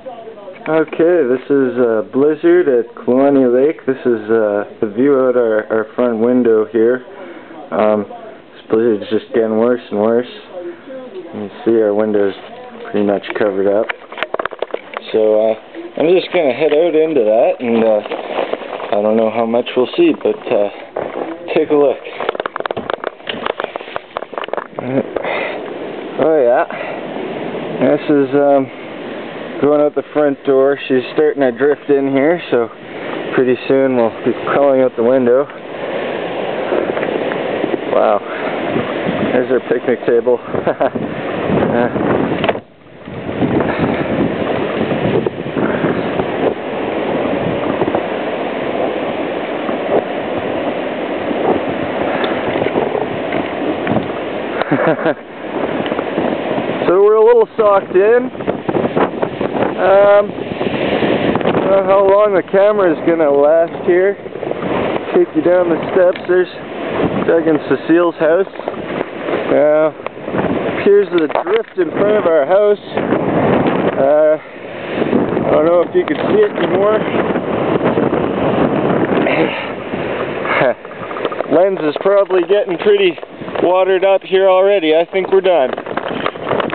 Okay, this is blizzard at Kluane Lake. This is the view out our front window here. This blizzard is just getting worse and worse. You can see our window's pretty much covered up. So I'm just going to head out into that, and I don't know how much we'll see, but take a look. Oh yeah, this is going out the front door. She's starting to drift in here, so pretty soon we'll be crawling out the window. Wow, there's our picnic table. So we're a little socked in. I don't know how long the camera is going to last here. Take you down the steps. There's Doug and Cecile's house. Here's the drift in front of our house. I don't know if you can see it anymore. Lens is probably getting pretty watered up here already. I think we're done.